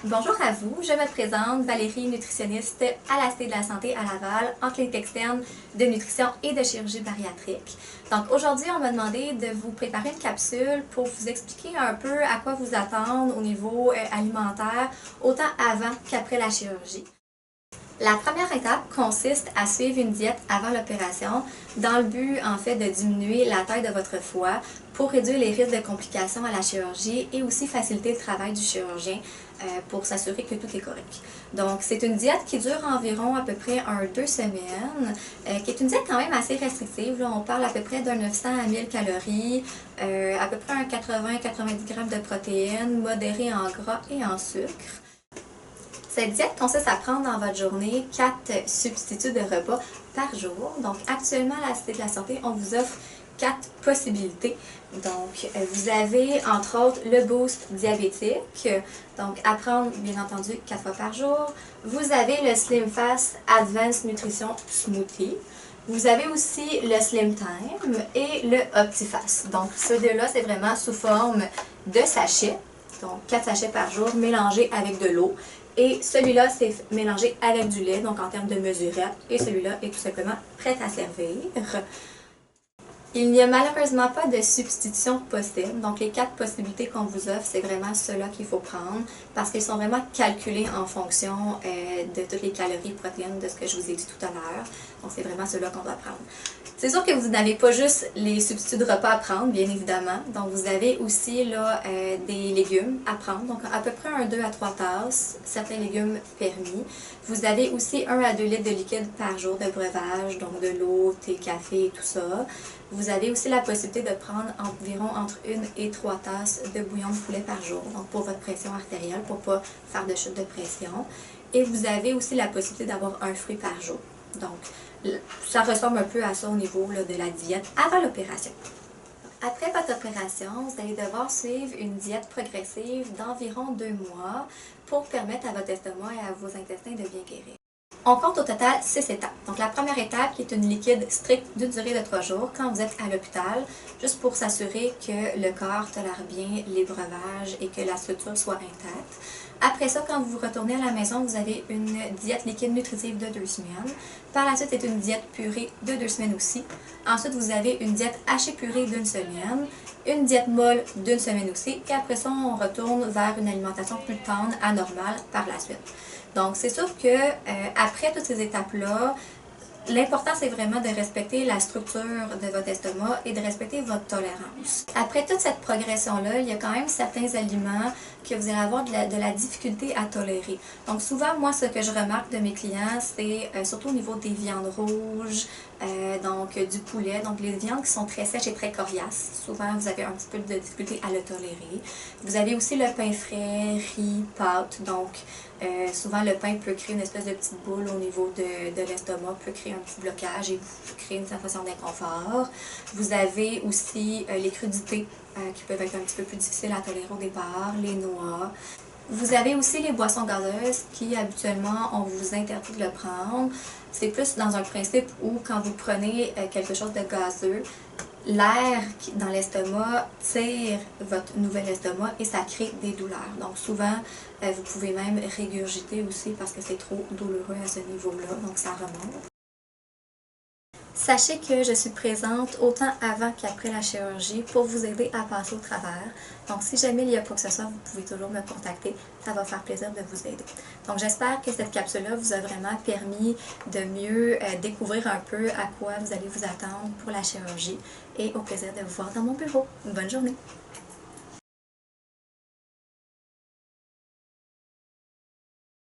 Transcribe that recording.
Bonjour à vous, je me présente, Valérie, nutritionniste à la Cité de la Santé à Laval, en clinique externe de nutrition et de chirurgie bariatrique. Donc aujourd'hui, on m'a demandé de vous préparer une capsule pour vous expliquer un peu à quoi vous attendre au niveau alimentaire, autant avant qu'après la chirurgie. La première étape consiste à suivre une diète avant l'opération dans le but en fait de diminuer la taille de votre foie pour réduire les risques de complications à la chirurgie et aussi faciliter le travail du chirurgien pour s'assurer que tout est correct. Donc c'est une diète qui dure environ à peu près 2 semaines, qui est une diète quand même assez restrictive. Là, on parle à peu près d'un 900 à 1000 calories, à peu près un 80-90 grammes de protéines, modéré en gras et en sucre. Cette diète consiste à prendre dans votre journée 4 substituts de repas par jour. Donc actuellement à la Cité de la Santé, on vous offre 4 possibilités. Donc vous avez entre autres le boost diabétique, donc à prendre bien entendu 4 fois par jour. Vous avez le Slim Fast Advanced Nutrition Smoothie. Vous avez aussi le Slim Time et le OptiFast. Donc ces deux-là, c'est vraiment sous forme de sachets. Donc 4 sachets par jour mélangés avec de l'eau. Et celui-là, c'est mélangé avec du lait, donc en termes de mesurette. Et celui-là est tout simplement prêt à servir. Il n'y a malheureusement pas de substitution possible. Donc les 4 possibilités qu'on vous offre, c'est vraiment ceux-là qu'il faut prendre parce qu'ils sont vraiment calculés en fonction de toutes les calories, protéines, de ce que je vous ai dit tout à l'heure. Donc c'est vraiment ceux-là qu'on doit prendre. C'est sûr que vous n'avez pas juste les substituts de repas à prendre, bien évidemment. Donc vous avez aussi là, des légumes à prendre, donc à peu près 2 à 3 tasses, certains légumes permis. Vous avez aussi 1 à 2 litres de liquide par jour de breuvage, donc de l'eau, thé, café, tout ça. Vous avez aussi la possibilité de prendre environ entre 1 et 3 tasses de bouillon de poulet par jour, donc pour votre pression artérielle, pour ne pas faire de chute de pression. Et vous avez aussi la possibilité d'avoir un fruit par jour. Donc, ça ressemble un peu à ça au niveau là, de la diète avant l'opération. Après votre opération, vous allez devoir suivre une diète progressive d'environ 2 mois pour permettre à votre estomac et à vos intestins de bien guérir. On compte au total 6 étapes. Donc la première étape qui est une liquide stricte d'une durée de 3 jours quand vous êtes à l'hôpital, juste pour s'assurer que le corps tolère bien les breuvages et que la structure soit intacte. Après ça, quand vous retournez à la maison, vous avez une diète liquide nutritive de 2 semaines. Par la suite, c'est une diète purée de 2 semaines aussi. Ensuite, vous avez une diète hachée purée d'1 semaine, une diète molle d'1 semaine aussi. Et après ça, on retourne vers une alimentation plus tendre, anormale par la suite. Donc, c'est sûr que après toutes ces étapes-là, l'important, c'est vraiment de respecter la structure de votre estomac et de respecter votre tolérance. Après toute cette progression-là, il y a quand même certains aliments que vous allez avoir de la difficulté à tolérer. Donc souvent, moi, ce que je remarque de mes clients, c'est surtout au niveau des viandes rouges, donc du poulet, donc les viandes qui sont très sèches et très coriaces. Souvent, vous avez un petit peu de difficulté à le tolérer. Vous avez aussi le pain frais, riz, pâtes, donc souvent le pain peut créer une espèce de petite boule au niveau de l'estomac, peut créer un petit blocage et créer une sensation d'inconfort. Vous avez aussi les crudités qui peuvent être un petit peu plus difficiles à tolérer au départ, les noix. Vous avez aussi les boissons gazeuses qui habituellement on vous interdit de le prendre. C'est plus dans un principe où quand vous prenez quelque chose de gazeux, l'air dans l'estomac tire votre nouvel estomac et ça crée des douleurs. Donc souvent, vous pouvez même régurgiter aussi parce que c'est trop douloureux à ce niveau-là, donc ça remonte. Sachez que je suis présente autant avant qu'après la chirurgie pour vous aider à passer au travers. Donc si jamais il y a quoi que ce soit, vous pouvez toujours me contacter. Ça va faire plaisir de vous aider. Donc j'espère que cette capsule-là vous a vraiment permis de mieux découvrir un peu à quoi vous allez vous attendre pour la chirurgie. Et au plaisir de vous voir dans mon bureau. Bonne journée!